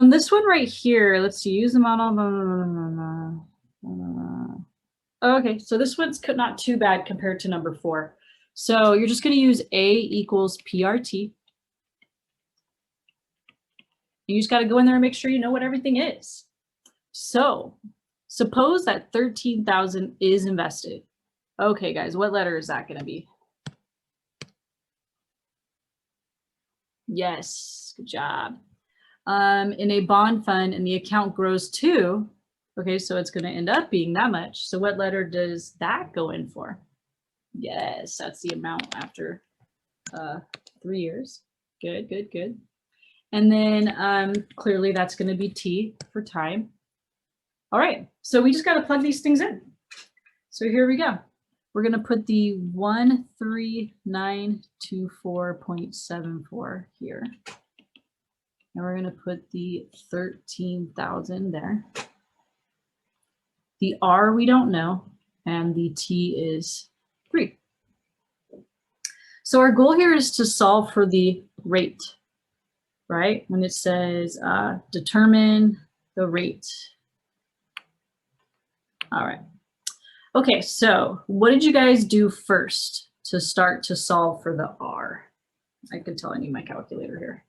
On this one right here, let's see, use the model. Okay, so this one's not too bad compared to number 4. So you're just going to use A equals PRT. You just got to go in there and make sure you know what everything is. So suppose that 13,000 is invested. Okay, guys, what letter is that going to be? Yes, good job. In a bond fund and the account grows too. Okay, so it's going to end up being that much. So what letter does that go in for? Yes, that's the amount after 3 years. Good, good, good. And then clearly that's going to be T for time. All right, so we just got to plug these things in. So here we go. We're going to put the 13924.74 here. And we're going to put the 13,000 there. The R we don't know, and the T is 3. So our goal here is to solve for the rate, right? When it says determine the rate. All right. Okay, so what did you guys do first to start to solve for the R? I can tell I need my calculator here.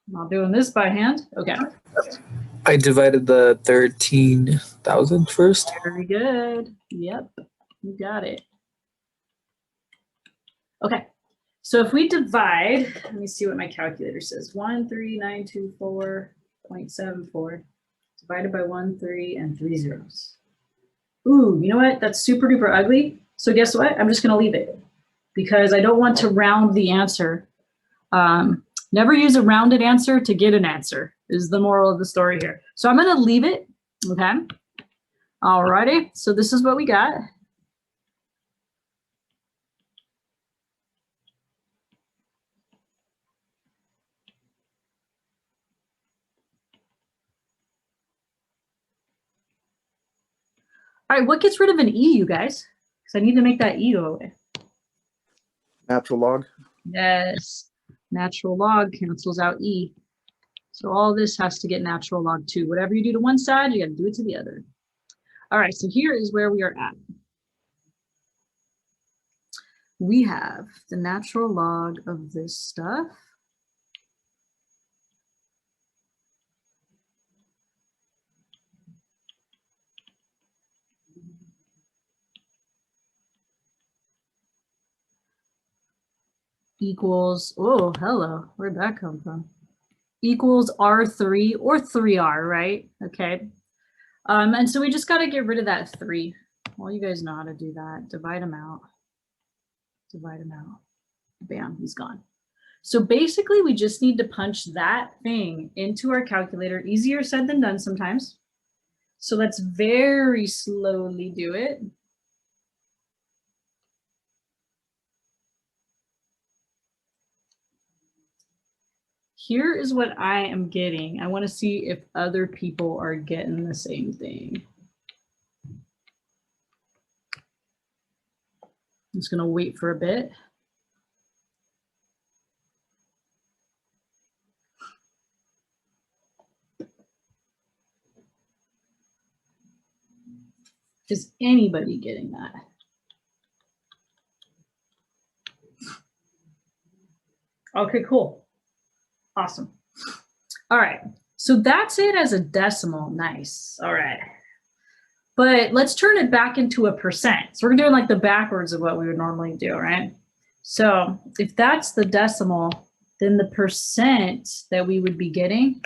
I'm not doing this by hand. Okay. I divided the 13,000 first. Very good. Yep, you got it. Okay, so if we divide, let me see what my calculator says. 13924.74 divided by 13 and 3 zeros. Ooh, you know what? That's super duper ugly. So guess what? I'm just going to leave it because I don't want to round the answer. Never use a rounded answer to get an answer is the moral of the story here. So I'm going to leave it. Okay. All righty. So this is what we got. All right, what gets rid of an E, you guys? Because I need to make that E go away. Natural log. Yes, natural log cancels out E. So all this has to get natural log too. Whatever you do to one side, you got to do it to the other. All right, so here is where we are at. We have the natural log of this stuff. Equals, oh, hello, where'd that come from? Equals R3 or 3R, right? Okay. And so we just got to get rid of that 3. Well, you guys know how to do that. Divide them out. Divide them out. Bam, he's gone. So basically, we just need to punch that thing into our calculator. Easier said than done sometimes. So let's very slowly do it. Here is what I am getting. I want to see if other people are getting the same thing. I'm just going to wait for a bit. Is anybody getting that? Okay, cool. Awesome. All right. So that's it as a decimal. Nice. All right. But let's turn it back into a percent. So we're doing like the backwards of what we would normally do, right? So if that's the decimal, then the percent that we would be getting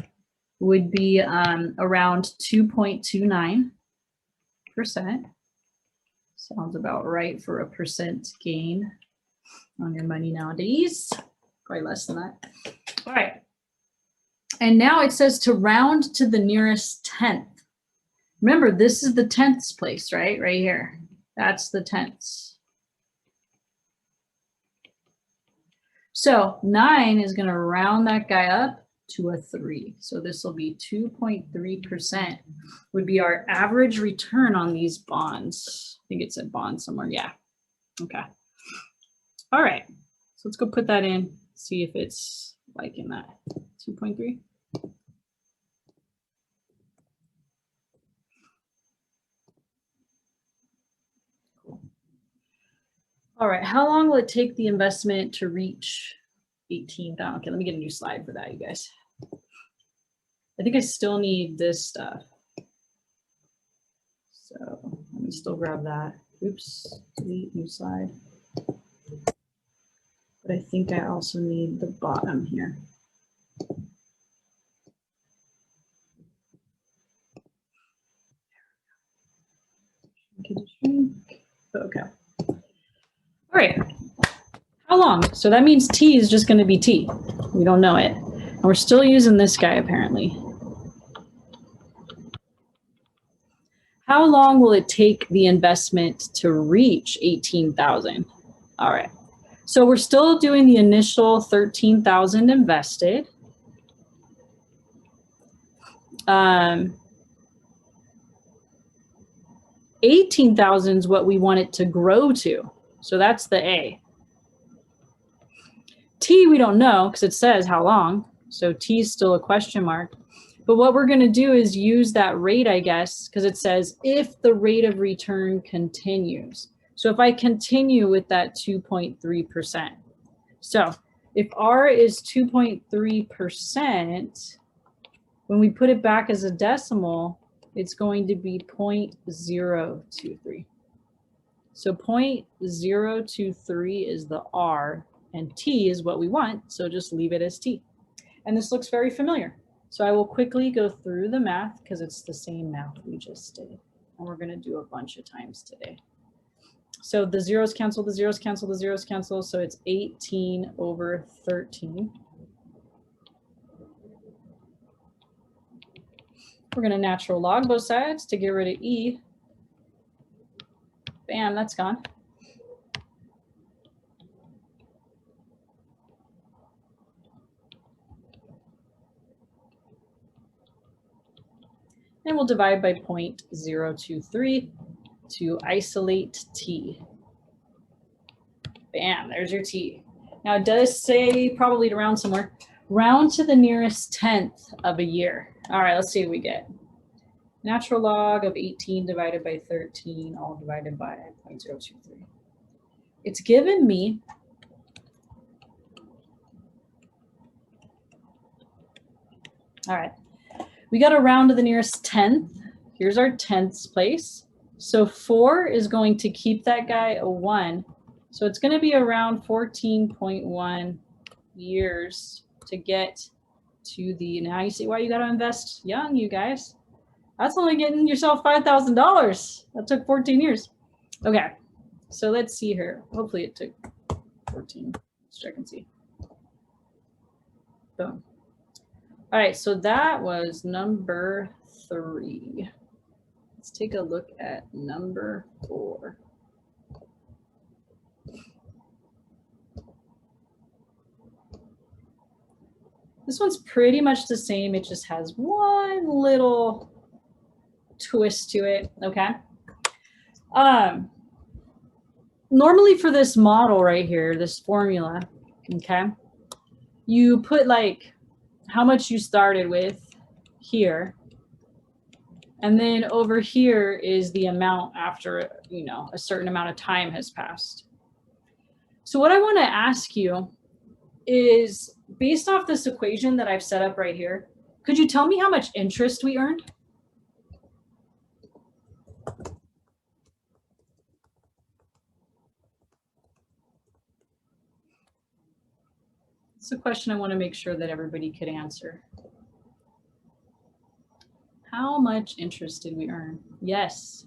would be around 2.29%. Sounds about right for a percent gain on your money nowadays. Probably less than that. All right. And now it says to round to the nearest tenth. Remember, this is the tenths place, right? Right here. That's the tenths. So 9 is going to round that guy up to a 3. So this will be 2.3% would be our average return on these bonds. I think it said bonds somewhere. Yeah. Okay. All right. So let's go put that in, see if it's like in that 2.3. All right, how long will it take the investment to reach 18,000? Okay, let me get a new slide for that, you guys. I think I still need this stuff. So let me still grab that. Oops, delete new slide. But I think I also need the bottom here. Okay. All right. How long? So that means T is just going to be T. We don't know it. And we're still using this guy apparently. How long will it take the investment to reach 18,000? All right. So we're still doing the initial 13,000 invested. 18,000 is what we want it to grow to. So that's the A. T, we don't know because it says how long. So T is still a question mark. But what we're going to do is use that rate, I guess, because it says if the rate of return continues. So if I continue with that 2.3%. So if R is 2.3%, when we put it back as a decimal, it's going to be 0.023. So 0.023 is the R, and T is what we want, so just leave it as T. And this looks very familiar. So I will quickly go through the math because it's the same math we just did. And we're going to do a bunch of times today. So the zeros cancel, the zeros cancel, the zeros cancel. So it's 18 over 13. We're going to natural log both sides to get rid of E. Bam, that's gone. And we'll divide by 0.023 to isolate T. Bam, there's your T. Now it does say probably to round somewhere. Round to the nearest 10th of a year. All right, let's see what we get. Natural log of 18 divided by 13, all divided by 0.023. It's given me all right. We got to round to the nearest 10th. Here's our 10ths place. So 4 is going to keep that guy a 1. So it's going to be around 14.1 years to get to the, now you see why you got to invest young, you guys. That's only getting yourself $5,000. That took 14 years. Okay, so let's see here. Hopefully it took 14. Let's check and see. Boom. All right, so that was number 3. Let's take a look at number 4. This one's pretty much the same. It just has one little twist to it, okay? Normally for this model right here, this formula, okay, you put like how much you started with here. And then over here is the amount after, you know, a certain amount of time has passed. So what I want to ask you is, based off this equation that I've set up right here, could you tell me how much interest we earned? It's a question I want to make sure that everybody could answer. How much interest did we earn? Yes,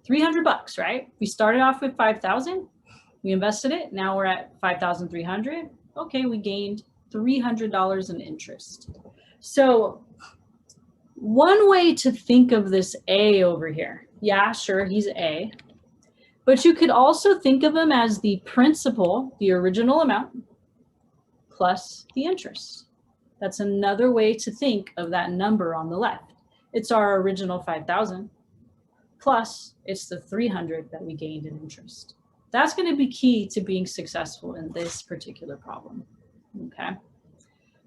300 bucks, right? We started off with 5,000. We invested it. Now we're at 5,300. Okay, we gained $300 in interest. So one way to think of this A over here, yeah, sure, he's A, but you could also think of him as the principal, the original amount, plus the interest. That's another way to think of that number on the left. It's our original 5,000 plus it's the 300 that we gained in interest. That's going to be key to being successful in this particular problem. Okay.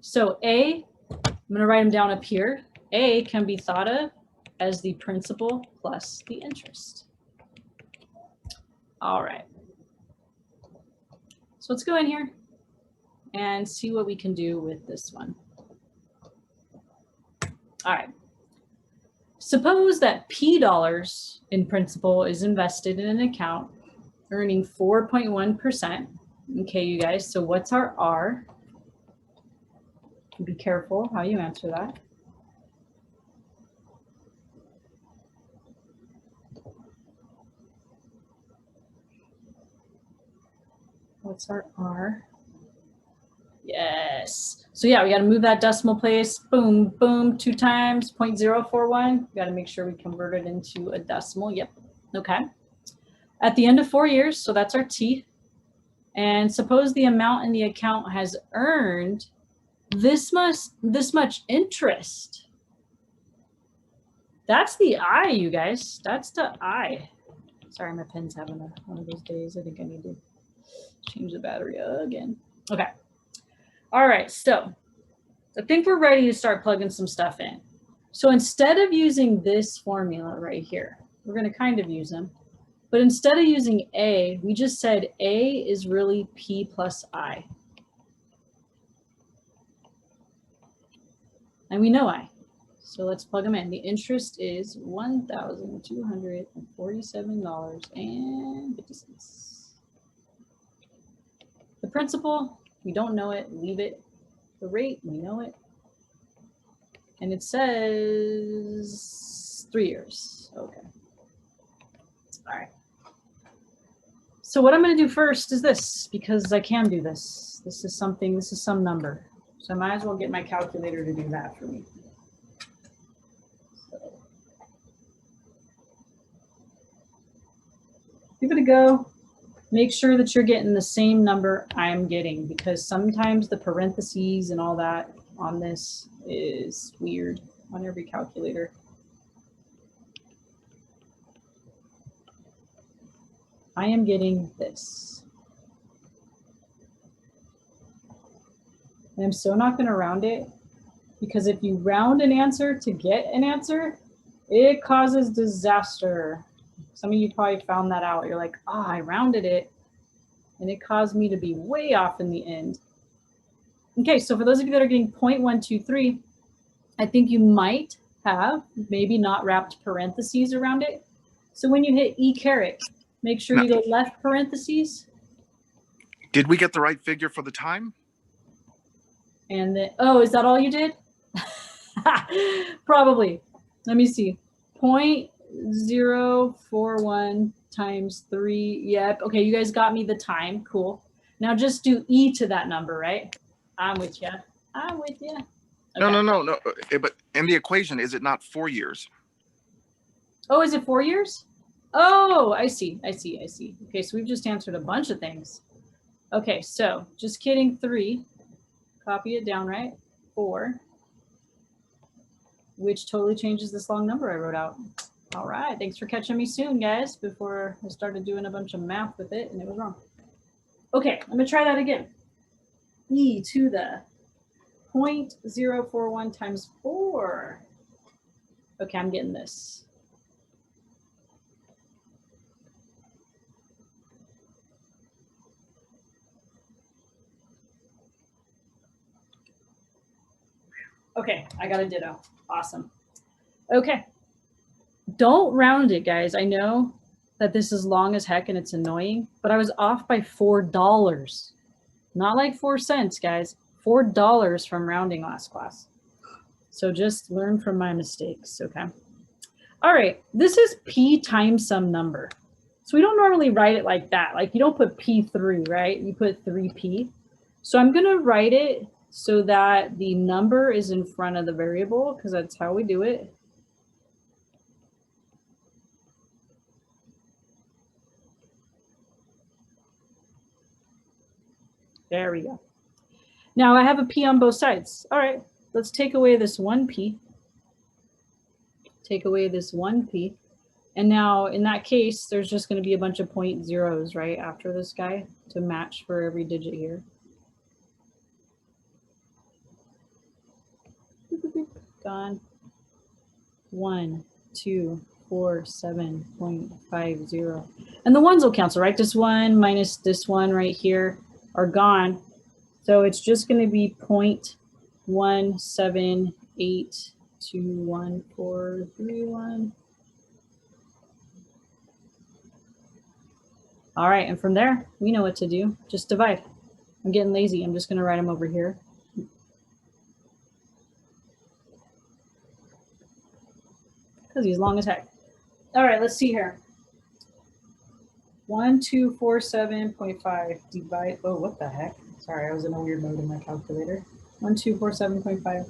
So A, I'm going to write them down up here. A can be thought of as the principal plus the interest. All right. So let's go in here and see what we can do with this one. All right. Suppose that P dollars in principal is invested in an account earning 4.1%. Okay, you guys, so what's our R? Be careful how you answer that. What's our R? Yes. So yeah, we got to move that decimal place. Boom, boom, 2 times 0.041. We got to make sure we convert it into a decimal. Yep. Okay. At the end of 4 years, so that's our T. And suppose the amount in the account has earned this much interest. That's the I, you guys. That's the I. Sorry, my pen's having one of those days. I think I need to change the battery again. Okay. All right, so I think we're ready to start plugging some stuff in. So instead of using this formula right here, we're going to kind of use them. But instead of using A, we just said A is really P plus I. And we know I. So let's plug them in. The interest is $1,247.50. The principal, we don't know it, leave it. The rate, we know it. And it says 3 years. Okay. All right. So what I'm going to do first is this, because I can do this. This is some number. So I might as well get my calculator to do that for me. So, give it a go. Make sure that you're getting the same number I'm getting, because sometimes the parentheses and all that on this is weird on every calculator. I am getting this. And I'm so not going to round it, because if you round an answer to get an answer, it causes disaster. Some of you probably found that out. You're like, oh, I rounded it, and it caused me to be way off in the end. Okay, so for those of you that are getting 0.123, I think you might have maybe not wrapped parentheses around it. So when you hit E caret, make sure you get left parentheses. Did we get the right figure for the time? And then, oh, is that all you did? Probably. Let me see. 0.041 times 3. Yep. Okay, you guys got me the time. Cool. Now just do E to that number, right? I'm with you. I'm with you. Okay. No. But in the equation, is it not 4 years? Oh, is it 4 years? Oh, I see. Okay, so we've just answered a bunch of things. Okay, so just kidding. 3. Copy it down, right? 4. Which totally changes this long number I wrote out. All right, thanks for catching me soon, guys, before I started doing a bunch of math with it and it was wrong. Okay, I'm gonna try that again. E to the 0.041 times 4. Okay, I'm getting this. Okay, I got a ditto. Awesome. Okay. Don't round it, guys. I know that this is long as heck and it's annoying, but I was off by $4. Not like 4 cents, guys. $4 from rounding last class. So just learn from my mistakes, okay? All right, this is P times some number. So we don't normally write it like that. Like you don't put P3, right? You put 3P. So I'm gonna write it so that the number is in front of the variable, because that's how we do it. There we go. Now I have a P on both sides. All right, let's take away this 1P. Take away this 1P. And now in that case, there's just going to be a bunch of 0.0s, right, after this guy to match for every digit here. Gone. 1, 2, 4, 7.50. And the ones will cancel, right? This one minus this one right here. are gone. So it's just going to be 0.1782141. All right, and from there, we know what to do. Just divide. I'm getting lazy. I'm just going to write them over here. Because he's long as heck. All right, let's see here. 1247.5 divide, oh, what the heck? Sorry, I was in a weird mode in my calculator. 1247.5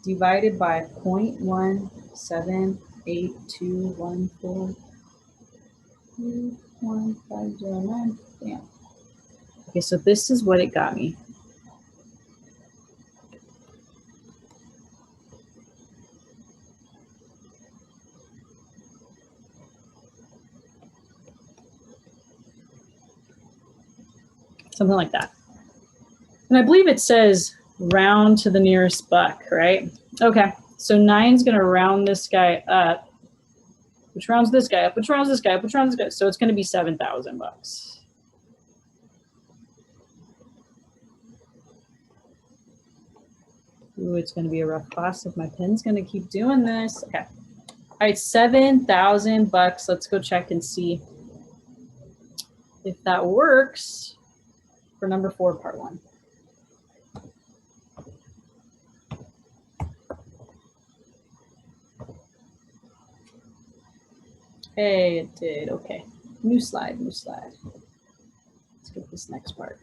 divided by 0.17821411509. Damn. Okay, so this is what it got me. Something like that. And I believe it says round to the nearest buck, right? Okay, so 9's gonna round this guy up, which rounds this guy up, which rounds this guy up, which rounds this guy up. So it's gonna be 7,000 bucks. Ooh, it's gonna be a rough class if my pen's gonna keep doing this. Okay, all right, 7,000 bucks. Let's go check and see if that works for number 4, part 1. Hey, it did. Okay. New slide, new slide. Let's get this next part.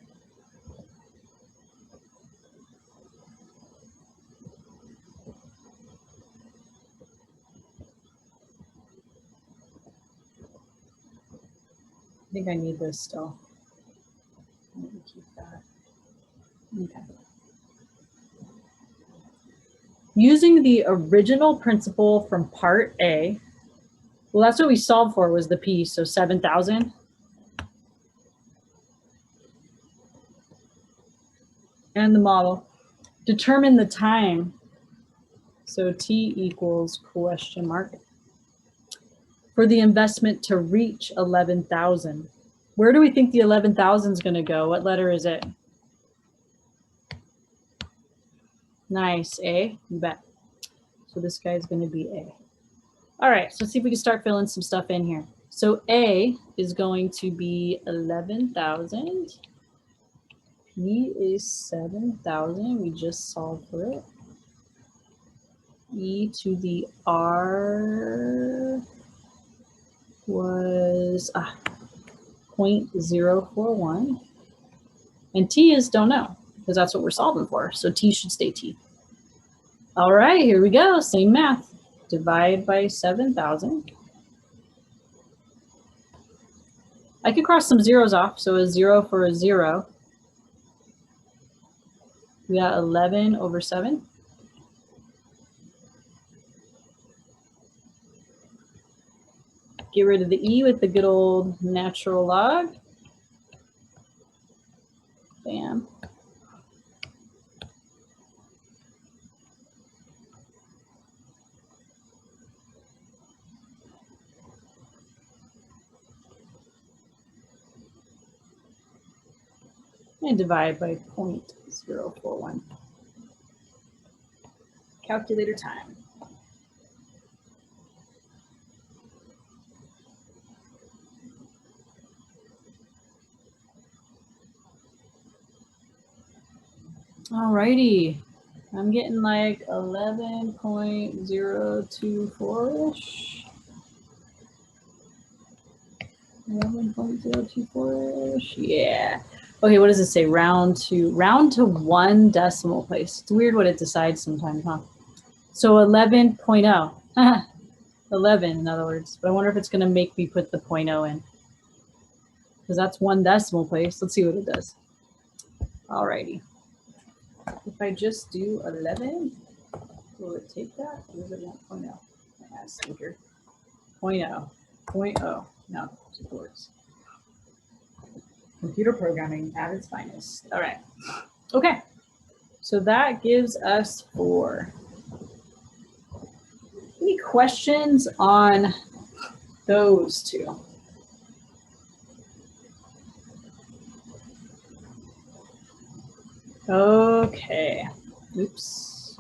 I think I need this still. Let me keep that. Okay. Using the original principle from part A, well, that's what we solved for was the P, so 7,000. And the model. Determine the time. So T equals question mark. For the investment to reach 11,000. Where do we think the 11,000 is going to go? What letter is it? Nice, A, you bet. So this guy is going to be A. All right, so let's see if we can start filling some stuff in here. So A is going to be 11,000. P is 7,000. We just solved for it. E to the R was 0.041. And T is don't know, because that's what we're solving for. So T should stay T. All right, here we go. Same math. Divide by 7,000. I could cross some zeros off. So a 0 for a 0. We got 11 over 7. Get rid of the E with the good old natural log. Bam. And divide by 0.041. Calculator time. Alrighty, I'm getting like 11.024-ish. 11.024-ish, yeah. Okay, what does it say? Round to 1 decimal place. It's weird what it decides sometimes, huh? So 11.0, 11 in other words. But I wonder if it's gonna make me put the 0.0 in, because that's 1 decimal place. Let's see what it does. Alrighty. If I just do 11, will it take that? Or is it 1.0? My ass thinker. 0.0. 0.0. No, it works. Computer programming at its finest. All right. Okay. So that gives us 4. Any questions on those two? Okay. Oops.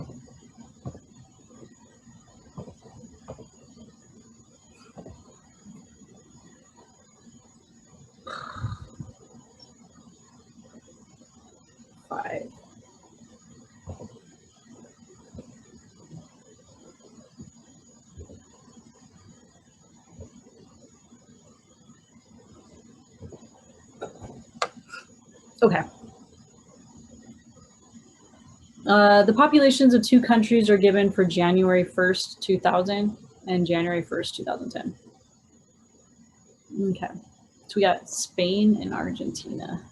Five. Okay. The populations of two countries are given for January 1st, 2000 and January 1st, 2010. Okay. So we got Spain and Argentina.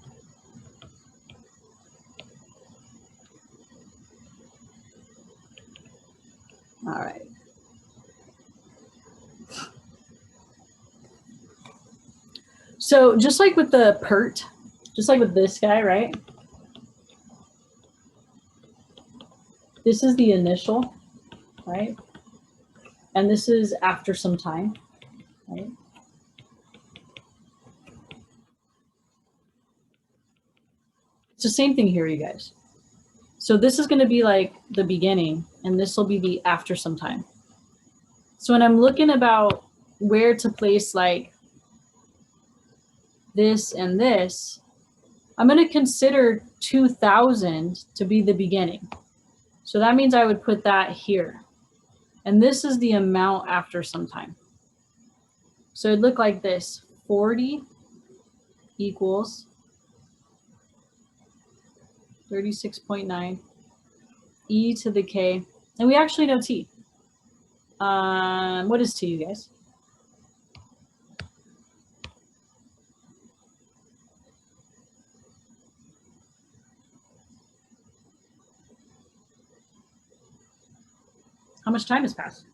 All right. So just like with the PERT, just like with this guy, right? This is the initial, right? And this is after some time, right? It's the same thing here, you guys. So this is going to be like the beginning, and this will be the after some time. So when I'm looking about where to place like this and this, I'm going to consider 2000 to be the beginning. So that means I would put that here. And this is the amount after some time. So it'd look like this, 40 equals 36.9 e to the k. And we actually know t. What is t, you guys? How much time has passed?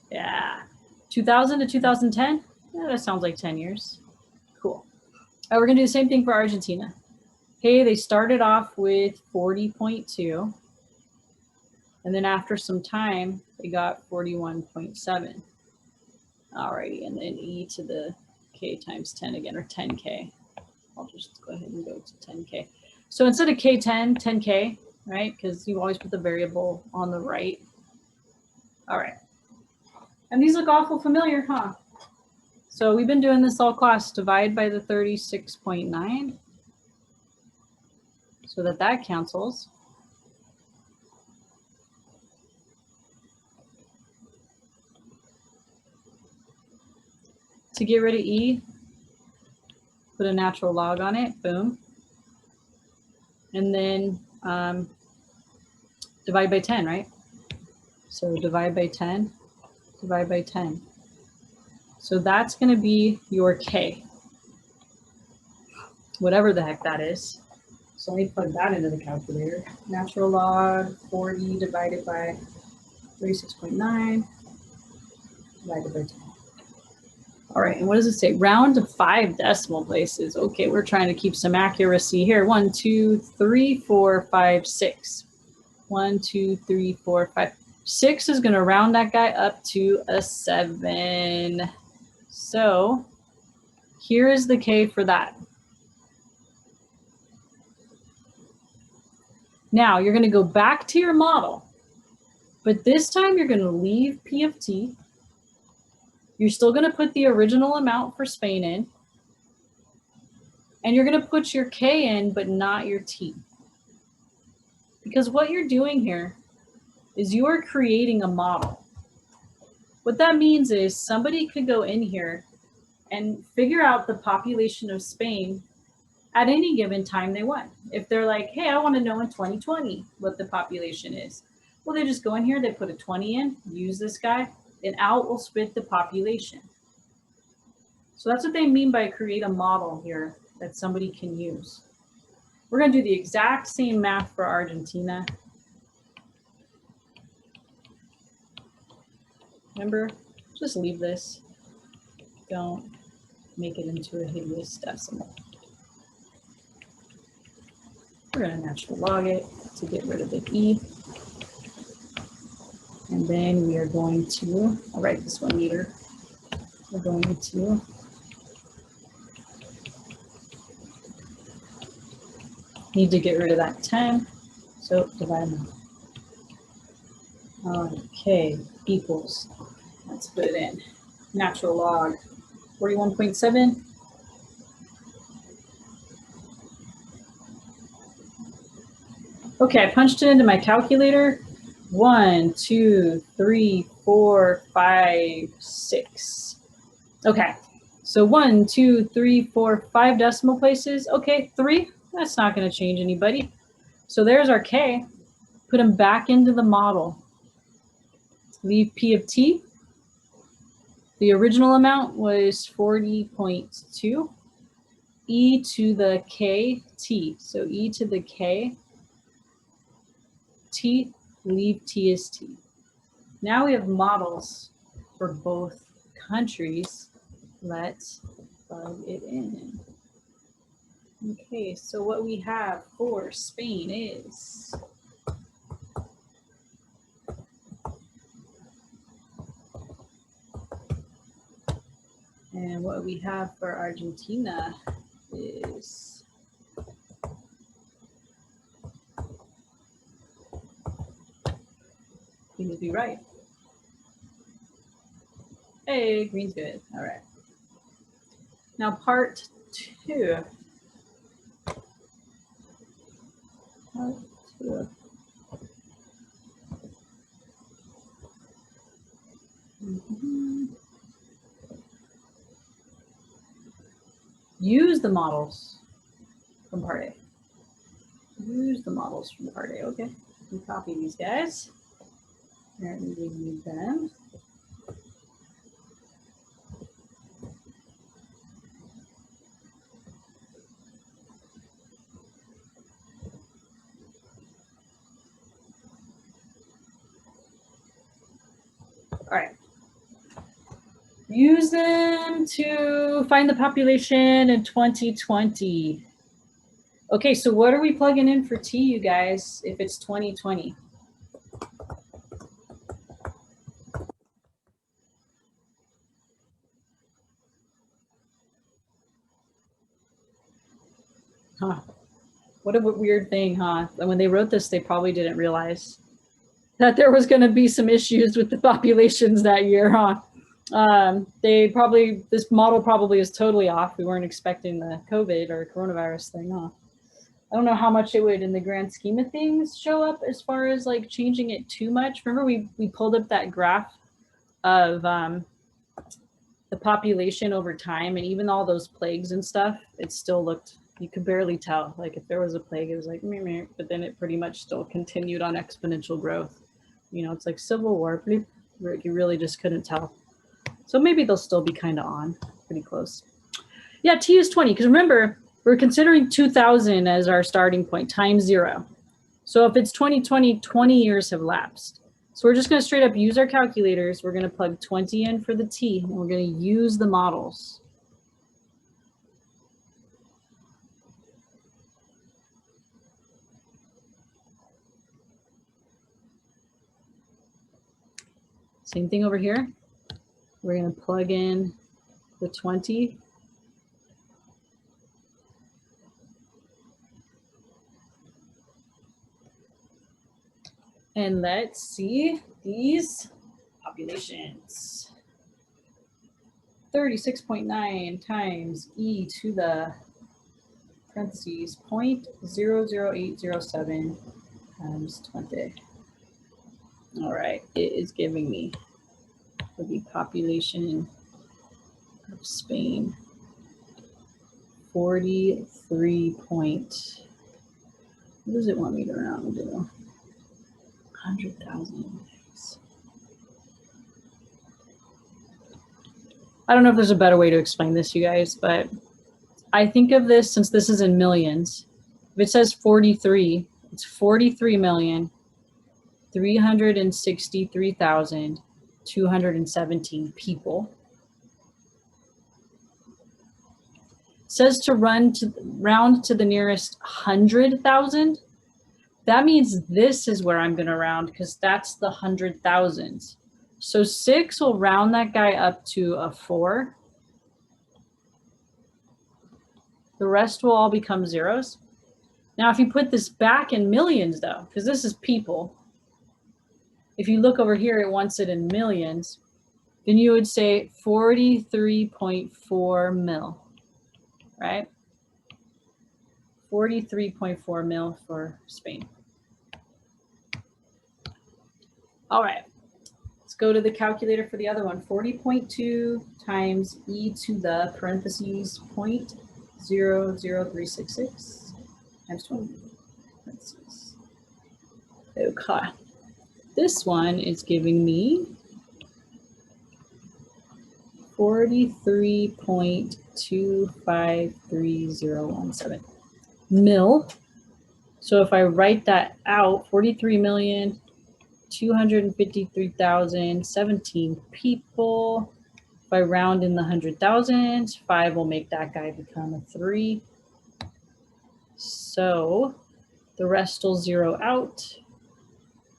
Yeah, 2000 to 2010? Yeah, that sounds like 10 years. Cool. We're gonna do the same thing for Argentina. Okay, they started off with 40.2. And then after some time, they got 41.7. Alrighty, and then e to the k times 10 again, or 10k. I'll just go ahead and go to 10k. So instead of k10, 10k, right? Because you always put the variable on the right. All right. And these look awful familiar, huh? So we've been doing this all class. Divide by the 36.9 so that cancels. To get rid of e, put a natural log on it, boom. And then divide by 10, right? So divide by 10, divide by 10. So that's going to be your k, whatever the heck that is. So let me plug that into the calculator. Natural log 40 divided by 36.9 divided by 10. All right, and what does it say? Round to 5 decimal places. Okay, we're trying to keep some accuracy here. 1, 2, 3, 4, 5, 6. 1, 2, 3, 4, 5. 6 is going to round that guy up to a 7. So here is the k for that. Now you're going to go back to your model, but this time you're going to leave P of t. You're still going to put the original amount for Spain in, and you're going to put your k in, but not your t. Because what you're doing here is you are creating a model. What that means is somebody could go in here and figure out the population of Spain at any given time they want. If they're like, hey, I want to know in 2020 what the population is. Well, they just go in here, they put a 20 in, use this guy, and out will spit the population. So that's what they mean by create a model here that somebody can use. We're going to do the exact same math for Argentina. Remember, just leave this. Don't make it into a hideous decimal. We're going to natural log it to get rid of the e. And then we are going to, I'll write this 1 meter. We're going to Need to get rid of that 10. So divide them. Okay, equals. Let's put it in. Natural log 41.7. Okay, I punched it into my calculator. 1, 2, 3, 4, 5, 6. Okay, so 1, 2, 3, 4, 5 decimal places. Okay, 3. That's not going to change anybody. So there's our K. Put them back into the model. Leave P of T. The original amount was 40.2. E to the K T. So E to the K T, leave T as T. Now we have models for both countries. Let's plug it in. Okay, so what we have for Spain is and what we have for Argentina is seems to be right. Hey, green's good. All right. Now part 2. Part 2. Use the models from part A. Use the models from part A. Okay. We copy these guys. Apparently we need them. All right. Use them to find the population in 2020. Okay, so what are we plugging in for T, you guys, if it's 2020? Huh. What a weird thing, huh? And when they wrote this, they probably didn't realize that there was going to be some issues with the populations that year, huh? This model probably is totally off. We weren't expecting the COVID or coronavirus thing, huh? I don't know how much it would in the grand scheme of things show up as far as like changing it too much. Remember we pulled up that graph of the population over time, and even all those plagues and stuff, it still looked, you could barely tell. Like if there was a plague, it was like, meh, meh, but then it pretty much still continued on exponential growth. You know, it's like Civil War, where you really just couldn't tell. So maybe they'll still be kind of on, pretty close. Yeah, T is 20, because remember, we're considering 2000 as our starting point, times 0. So if it's 2020, 20 years have lapsed. So we're just going to straight up use our calculators. We're going to plug 20 in for the T, and we're going to use the models. Same thing over here. We're going to plug in the 20. And let's see these populations. 36.9 times e to the parentheses 0.00807 times 20. All right, it is giving me the population of Spain. 43 point, what does it want me to round to? 100,000. I don't know if there's a better way to explain this, you guys, but I think of this, since this is in millions, if it says 43, it's 43,363,217 people. It says to round to the nearest 100,000. That means this is where I'm going to round, because that's the 100,000s. So 6 will round that guy up to a 4. The rest will all become zeros. Now, if you put this back in millions though, because this is people, if you look over here, it wants it in millions, then you would say 43.4 mil, right? 43.4 mil for Spain. All right, let's go to the calculator for the other one. 40.2 times e to the parentheses 0.00366 times 20 parentheses. Okay, this one is giving me 43.253017 mil. So if I write that out, 43,253,017 people. If I round in the 100,000s, 5 will make that guy become a 3. So the rest will zero out.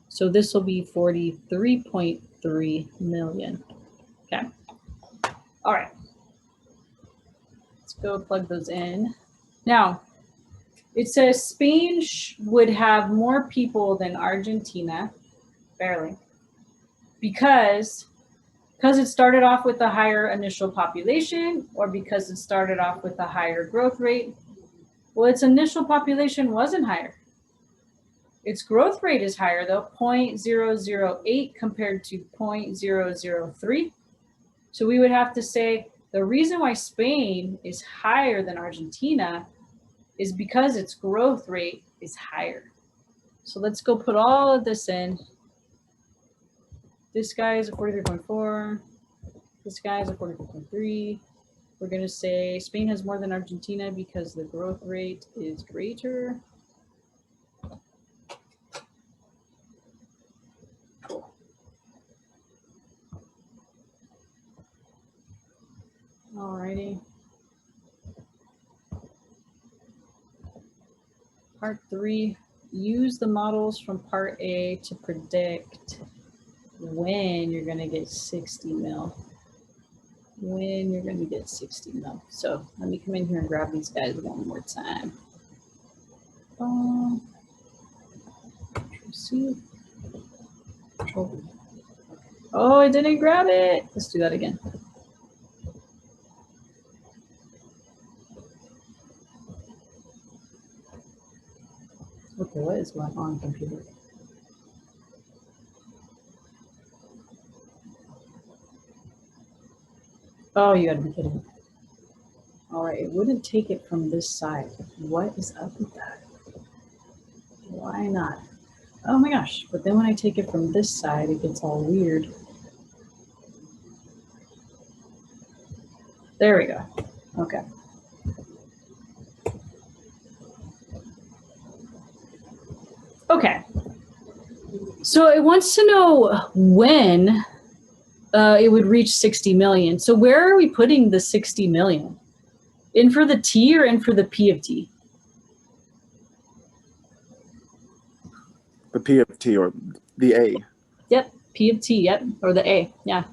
So this will be 43.3 million. Okay. All right. Let's go plug those in. Now, it says Spain would have more people than Argentina, barely, because it started off with a higher initial population, or because it started off with a higher growth rate. Well, its initial population wasn't higher. Its growth rate is higher though, 0.008 compared to 0.003. So we would have to say the reason why Spain is higher than Argentina is because its growth rate is higher. So let's go put all of this in. This guy is a 43.4. This guy is a 44.3. We're going to say Spain has more than Argentina because the growth rate is greater. Cool. Alrighty. Part 3, use the models from part A to predict when you're going to get 60 mil. When you're going to get 60 mil. So let me come in here and grab these guys one more time. See. Oh, I didn't grab it. Let's do that again. Okay, what is going on, computer? Oh, you gotta be kidding me. All right, it wouldn't take it from this side. What is up with that? Why not? Oh my gosh, but then when I take it from this side, it gets all weird. There we go. Okay. Okay. So it wants to know when it would reach 60 million. So where are we putting the 60 million? In for the T or in for the P of T? The P of T or the A. Yep, P of T, yep, or the A, yeah.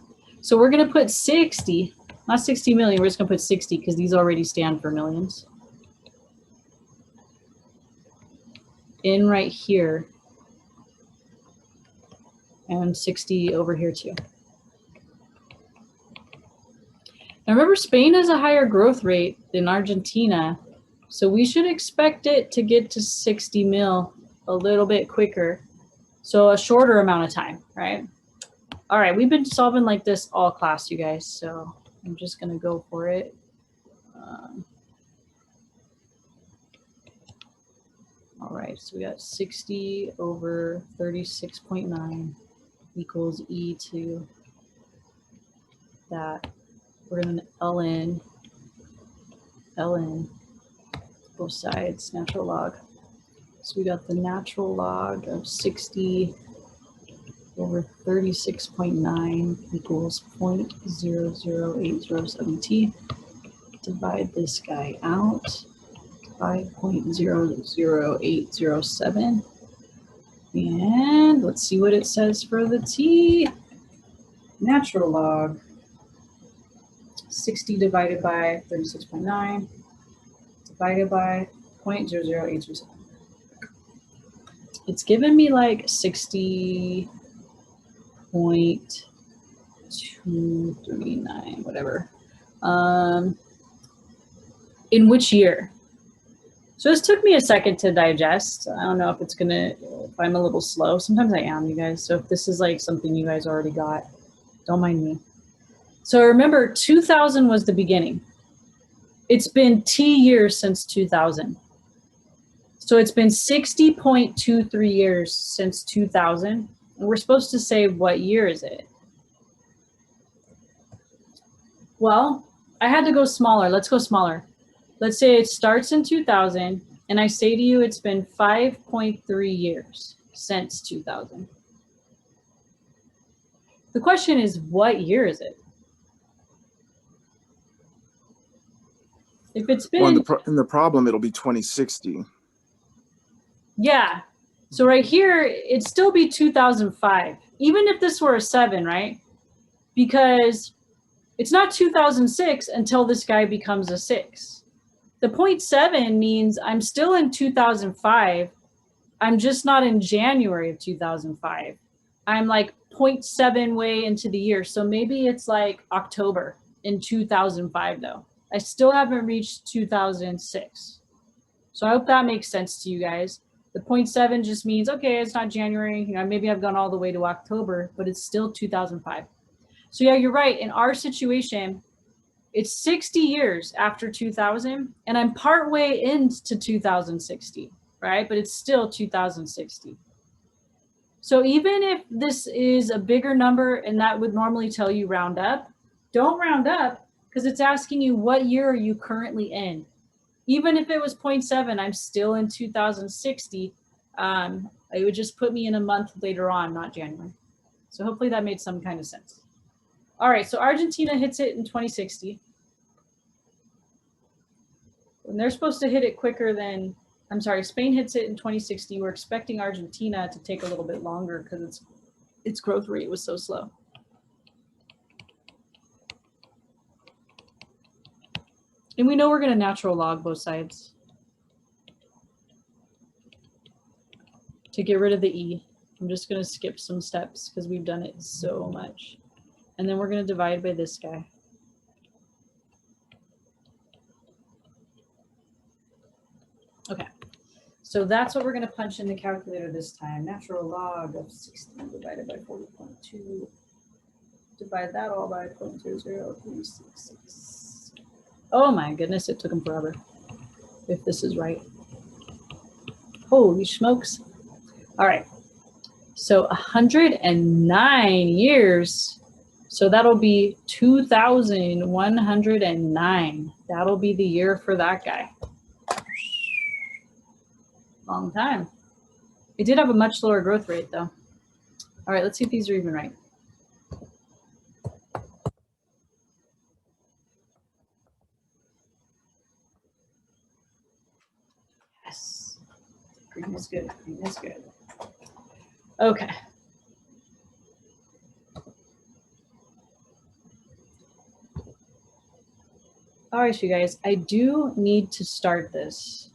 So we're gonna put 60, not 60 million, we're just gonna put 60 because these already stand for millions. In right here. And 60 over here too. Now remember, Spain has a higher growth rate than Argentina, so we should expect it to get to 60 mil a little bit quicker. So a shorter amount of time, right? All right, we've been solving like this all class, you guys, so I'm just gonna go for it. All right, so we got 60 over 36.9 equals e to that. We're going to ln both sides, natural log. So we got the natural log of 60 over 36.9 equals 0.00807t. Divide this guy out by 0.00807. And let's see what it says for the t. Natural log 60 divided by 36.9 divided by 0.00827. It's given me like 60.239, whatever. In which year? So this took me a second to digest. I don't know if if I'm a little slow. Sometimes I am, you guys. So if this is like something you guys already got, don't mind me. So remember, 2000 was the beginning. It's been T years since 2000. So it's been 60.23 years since 2000. And we're supposed to say, what year is it? Well, I had to go smaller. Let's go smaller. Let's say it starts in 2000, and I say to you it's been 5.3 years since 2000. The question is, what year is it? If it's been... Well, in the problem, it'll be 2060. Yeah. So right here, it'd still be 2005, even if this were a 7, right? Because it's not 2006 until this guy becomes a 6. The 0.7 means I'm still in 2005. I'm just not in January of 2005. I'm like 0.7 way into the year. So maybe it's like October in 2005 though. I still haven't reached 2006. So I hope that makes sense to you guys. The 0.7 just means, okay, it's not January. You know, maybe I've gone all the way to October, but it's still 2005. So yeah, you're right. In our situation, it's 60 years after 2000, and I'm partway into 2060, right? But it's still 2060. So even if this is a bigger number, and that would normally tell you round up, don't round up, because it's asking you what year are you currently in. Even if it was 0.7, I'm still in 2060. It would just put me in a month later on, not January. So hopefully that made some kind of sense. All right, so Argentina hits it in 2060. And they're supposed to hit it quicker than, I'm sorry, Spain hits it in 2060. We're expecting Argentina to take a little bit longer because its growth rate was so slow. And we know we're going to natural log both sides to get rid of the E. I'm just going to skip some steps because we've done it so much. And then we're going to divide by this guy. Okay, so that's what we're going to punch in the calculator this time. Natural log of 60 divided by 40.2. Divide that all by 0.00366. Oh my goodness, it took them forever. If this is right. Holy smokes. All right, so 109 years. So that'll be 2109. That'll be the year for that guy. Long time. It did have a much lower growth rate though. All right, let's see if these are even right. Yes. Green is good. Green is good. Okay. All right, you guys, I do need to start this.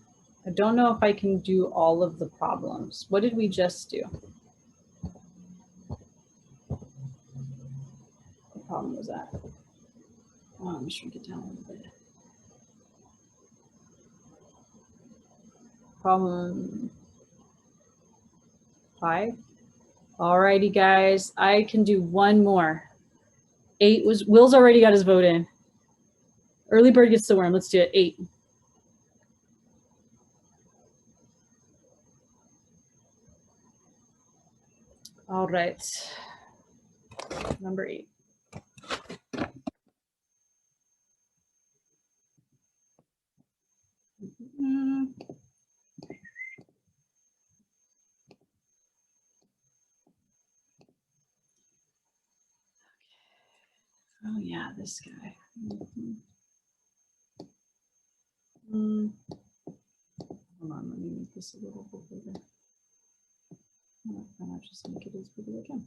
I don't know if I can do all of the problems. What did we just do? What problem was that? Oh, I'm gonna shrink it down a little bit. Problem 5. All righty, guys, I can do one more. 8 was, Will's already got his vote in. Early bird gets the worm. Let's do it. 8. All right. Number 8. Oh yeah, this guy. Hold on, let me make this a little bit bigger. Why not just make it as big as I can?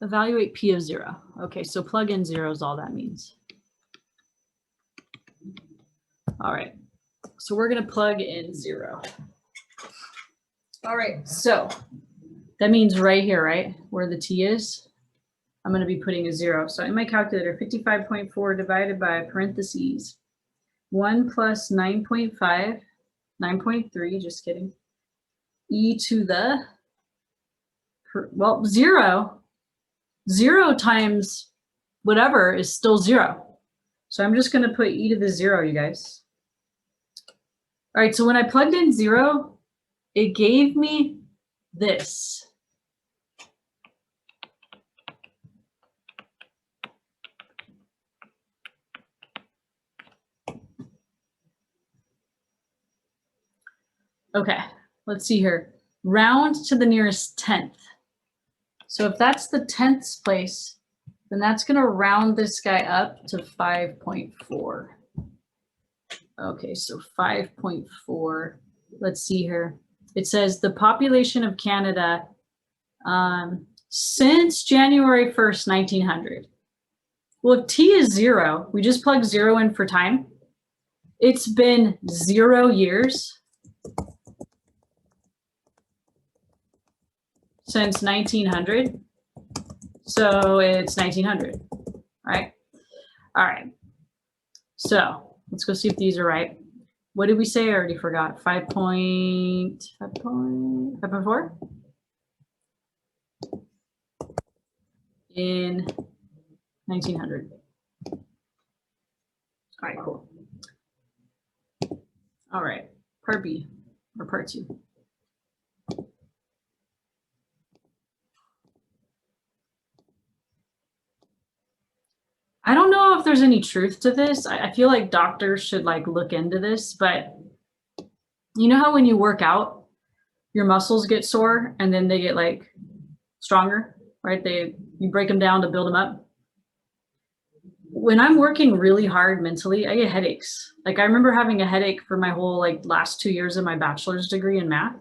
Evaluate P of 0. Okay, so plug in 0 is all that means. All right, so we're going to plug in 0. All right, so that means right here, right, where the T is, I'm going to be putting a 0. So in my calculator, 55.4 divided by parentheses 1 plus 9.5, 9.3, just kidding, e to the, well, 0 times whatever is still 0. So I'm just going to put e to the 0, you guys. All right, so when I plugged in 0, it gave me this. Okay, let's see here. Round to the nearest 10th. So if that's the 10th place, then that's going to round this guy up to 5.4. Okay, so 5.4. Let's see here. It says the population of Canada since January 1st, 1900. Well, if T is 0, we just plug 0 in for time. It's been 0 years since 1900. So it's 1900, right? All right. So let's go see if these are right. What did we say? I already forgot. 5.4 in 1900. All right, cool. All right, part B or part 2. I don't know if there's any truth to this. I feel like doctors should like look into this, but you know how when you work out, your muscles get sore and then they get like stronger, right? You break them down to build them up. When I'm working really hard mentally, I get headaches. Like I remember having a headache for my whole like last 2 years of my bachelor's degree in math.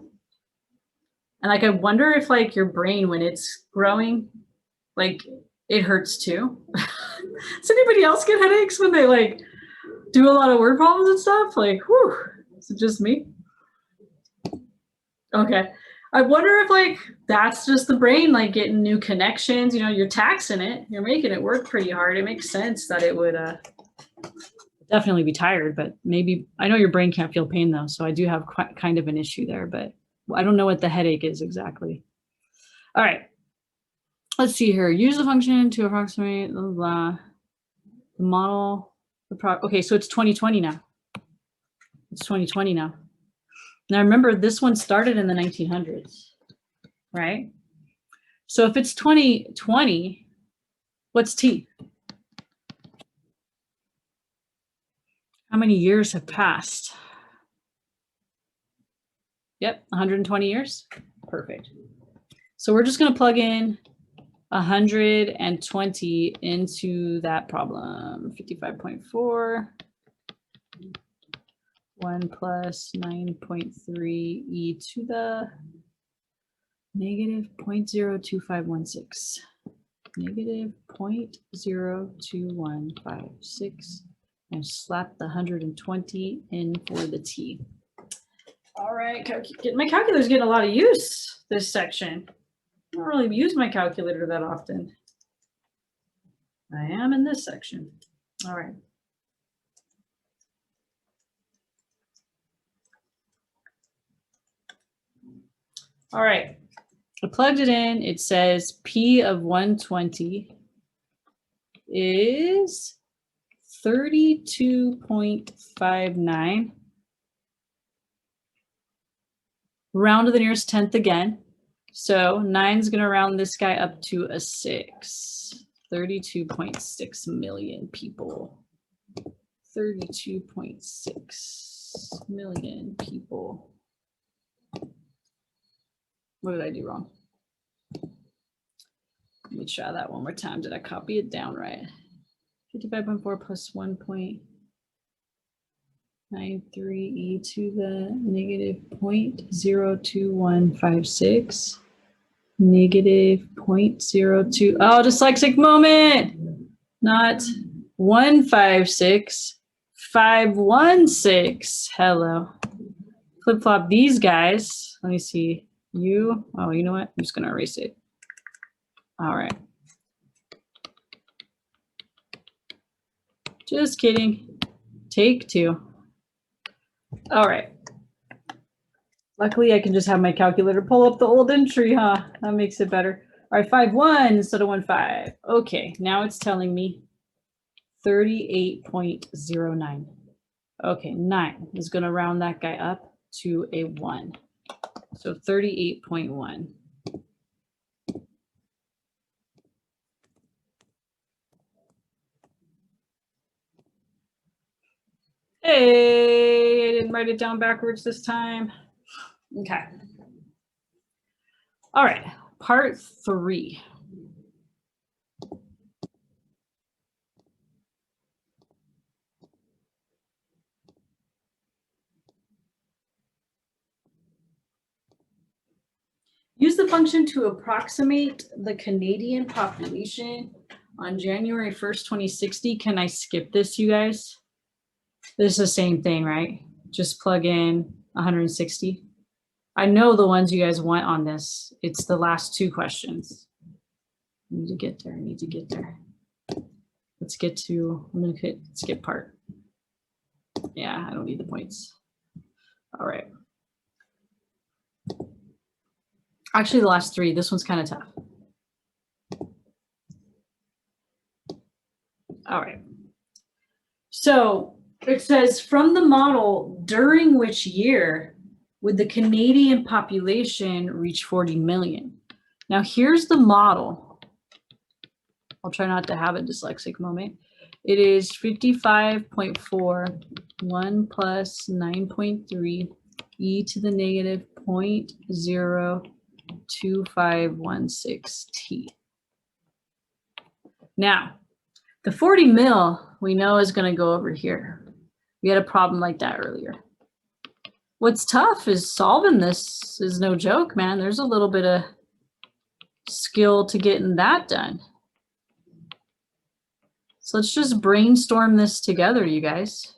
And like I wonder if like your brain when it's growing, like it hurts too. Does anybody else get headaches when they like do a lot of word problems and stuff? Like, whew, is it just me? Okay. I wonder if like that's just the brain like getting new connections. You know, you're taxing it, you're making it work pretty hard. It makes sense that it would definitely be tired, but maybe I know your brain can't feel pain though, so I do have kind of an issue there, but I don't know what the headache is exactly. All right. Let's see here. Use the function to approximate blah, blah, blah. The model. Okay, so it's 2020 now. It's 2020 now. Now remember, this one started in the 1900s, right? So if it's 2020, what's T? How many years have passed? Yep, 120 years. Perfect. So we're just going to plug in 120 into that problem. 55.4. 1 plus 9.3 e to the negative 0.02516. Negative 0.02156. And slap the 120 in for the T. All right, my calculator's getting a lot of use this section. I don't really use my calculator that often. I am in this section. All right. All right, I plugged it in. It says P of 120 is 32.59. Round to the nearest 10th again. So 9 is going to round this guy up to a 6. 32.6 million people. 32.6 million people. What did I do wrong? Let me try that one more time. Did I copy it down right? 55.4 plus 1.93 e to the negative 0.02156. negative 0.02. Oh, dyslexic moment. Not 156, 516. Hello. Flip flop these guys. Let me see. You. Oh, you know what? I'm just going to erase it. All right. Just kidding. Take two. All right. Luckily, I can just have my calculator pull up the old entry, huh? That makes it better. All right, 5-1 instead of 1-5. Okay, now it's telling me 38.09. Okay, 9 is going to round that guy up to a 1. So 38.1. Hey, I didn't write it down backwards this time. Okay. All right, part 3. Use the function to approximate the Canadian population on January 1st, 2060. Can I skip this, you guys? This is the same thing, right? Just plug in 160. I know the ones you guys want on this. It's the last 2 questions. I need to get there. I need to get there. Let's get to, I'm going to hit skip part. Yeah, I don't need the points. All right. Actually, the last 3, this one's kind of tough. All right. So it says, from the model, during which year would the Canadian population reach 40 million? Now here's the model. I'll try not to have a dyslexic moment. It is 55.4, 1 plus 9.3 e to the negative 0.02516 t. Now, the 40 mil we know is going to go over here. We had a problem like that earlier. What's tough is solving this is no joke, man. There's a little bit of skill to getting that done. So let's just brainstorm this together, you guys.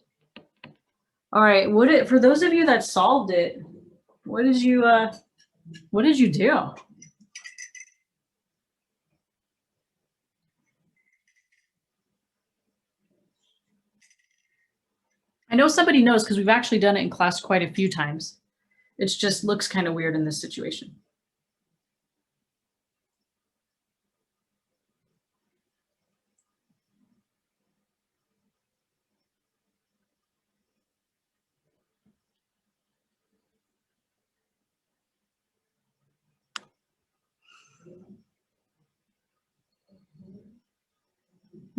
All right, for those of you that solved it, what did you do? I know somebody knows because we've actually done it in class quite a few times. It just looks kind of weird in this situation.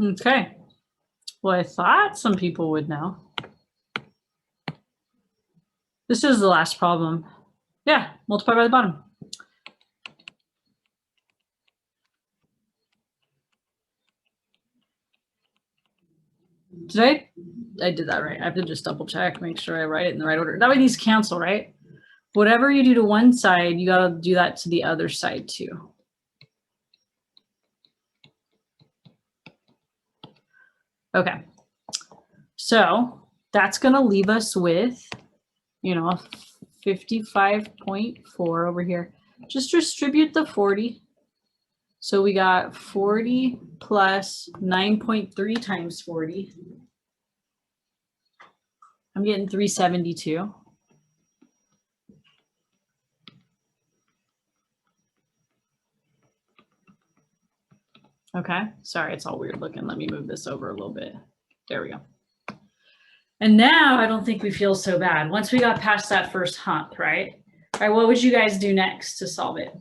Okay. Well, I thought some people would know. This is the last problem. Yeah, multiply by the bottom. Did I did that right. I have to just double check, make sure I write it in the right order. That way these cancel, right? Whatever you do to one side, you got to do that to the other side too. Okay. So that's going to leave us with, 55.4 over here. Just distribute the 40. So we got 40 plus 9.3 times 40. I'm getting 372. Okay, sorry, it's all weird looking. Let me move this over a little bit. There we go. And now I don't think we feel so bad. Once we got past that first hump, right? All right, what would you guys do next to solve it?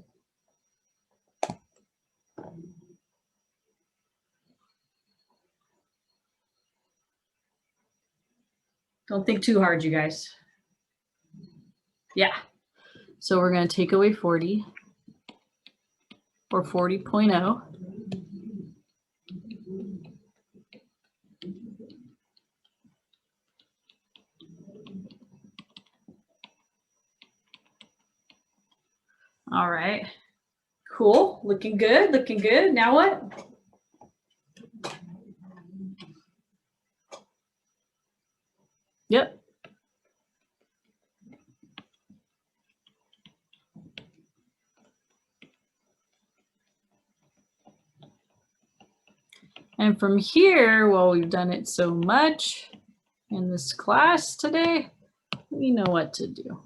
Don't think too hard, you guys. Yeah. So we're going to take away 40 or 40.0. All right, Cool, looking good, looking good. Now what? Yep. And from here, well, we've done it so much in this class today, we know what to do.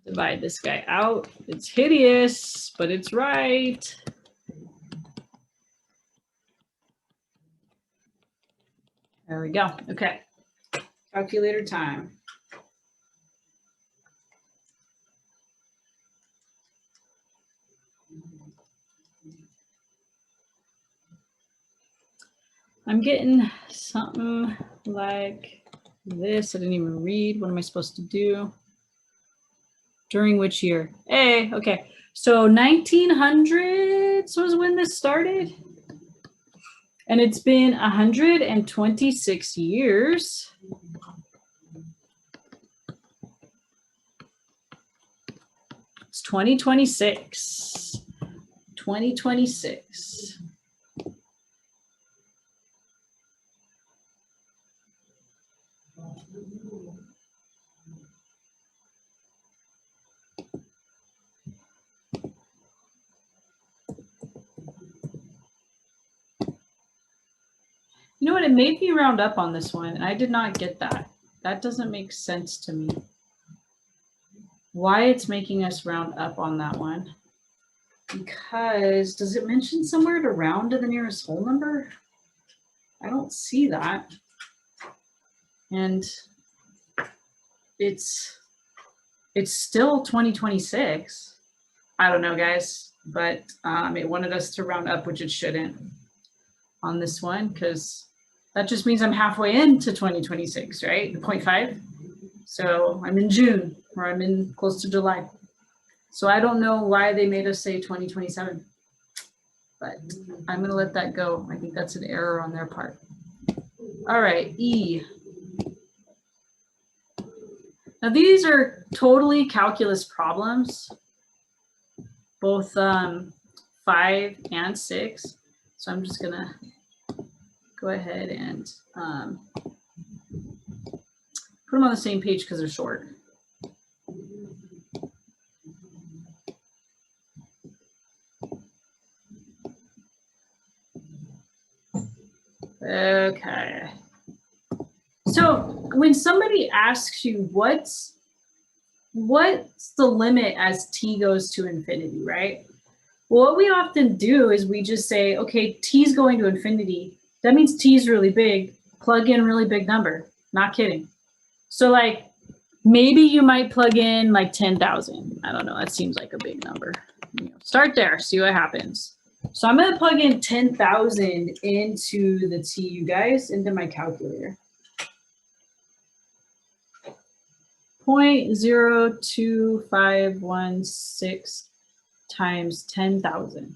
Divide this guy out. It's hideous, but it's right. There we go. Okay. Calculator time. I'm getting something like this. I didn't even read. What am I supposed to do? During which year? Hey, okay. So 1900s was when this started. And it's been 126 years. It's 2026. 2026. You know what? It made me round up on this one, and I did not get that. That doesn't make sense to me. Why it's making us round up on that one? Because does it mention somewhere to round to the nearest whole number? I don't see that. And it's still 2026. I don't know, guys, but it wanted us to round up, which it shouldn't on this one, because that just means I'm halfway into 2026, right? 0.5. So I'm in June, or I'm in close to July. So I don't know why they made us say 2027, but I'm going to let that go. I think that's an error on their part. All right, E. Now these are totally calculus problems, both 5 and 6. So I'm just going to go ahead and put them on the same page because they're short. Okay. So when somebody asks you what's the limit as t goes to infinity, right? Well, what we often do is we just say, okay, t is going to infinity. That means t is really big. Plug in a really big number. Not kidding. So like maybe you might plug in like 10,000. I don't know. That seems like a big number. Start there. See what happens. So I'm going to plug in 10,000 into the t, you guys, into my calculator. 0.02516 times 10,000.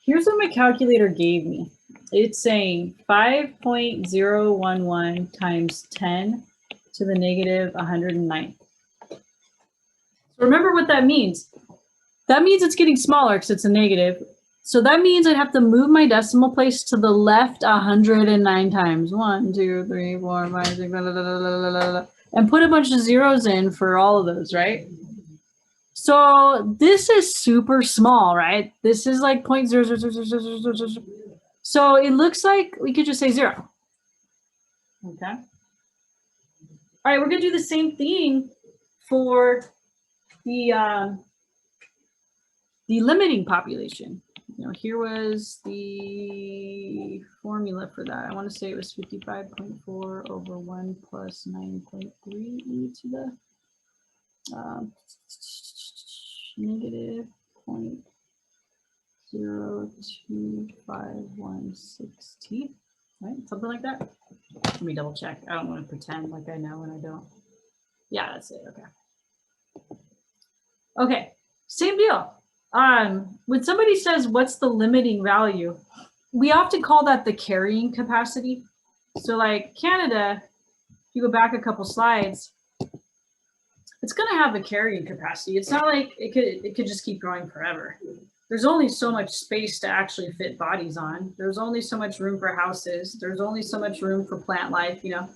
Here's what my calculator gave me. It's saying 5.011 times 10 to the negative 109. So remember what that means. That means it's getting smaller because it's a negative. So that means I'd have to move my decimal place to the left 109 times. 1, 2, 3, 4, 5, 6, blah, blah, blah, blah, blah, blah, and put a bunch of zeros in for all of those, right? So this is super small, right? This is like 0.00000. So it looks like we could just say 0. Okay. All right, we're gonna do the same thing for the limiting population. You know, here was the formula for that. I want to say it was 55.4 over 1 plus 9.3 e to the negative 0.02516t, right? Something like that. Let me double check. I don't want to pretend like I know when I don't. Yeah, that's it. Okay. Okay, same deal. When somebody says, what's the limiting value? We often call that the carrying capacity. So like Canada, if you go back a couple slides, it's going to have a carrying capacity. It's not like it could just keep growing forever. There's only so much space to actually fit bodies on. There's only so much room for houses. There's only so much room for plant life, you know,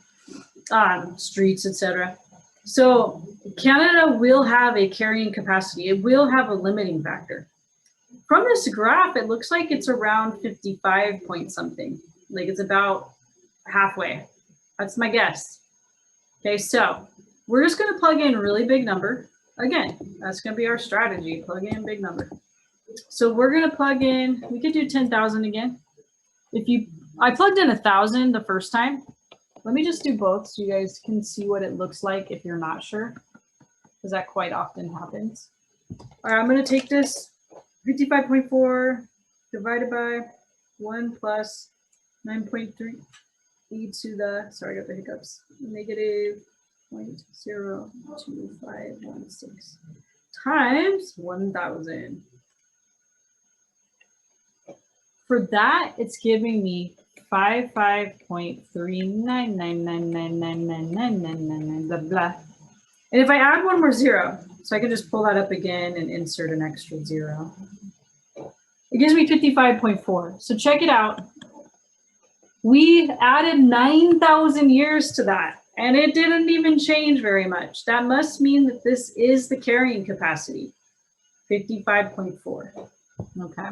streets, etc. So Canada will have a carrying capacity. It will have a limiting factor. From this graph, it looks like it's around 55 point something. Like it's about halfway. That's my guess. Okay, so we're just going to plug in a really big number. Again, that's going to be our strategy. Plug in a big number. So we're going to plug in, we could do 10,000 again. I plugged in 1,000 the first time. Let me just do both so you guys can see what it looks like if you're not sure, because that quite often happens. All right, I'm going to take this 55.4 divided by 1 plus 9.3 e to the, sorry, I got the hiccups, negative 0.02516 times 1,000. For that, it's giving me 55.399999999 blah blah. And if I add one more zero, so I can just pull that up again and insert an extra zero, it gives me 55.4. So check it out. We added 9,000 years to that, and it didn't even change very much. That must mean that this is the carrying capacity, 55.4. Okay.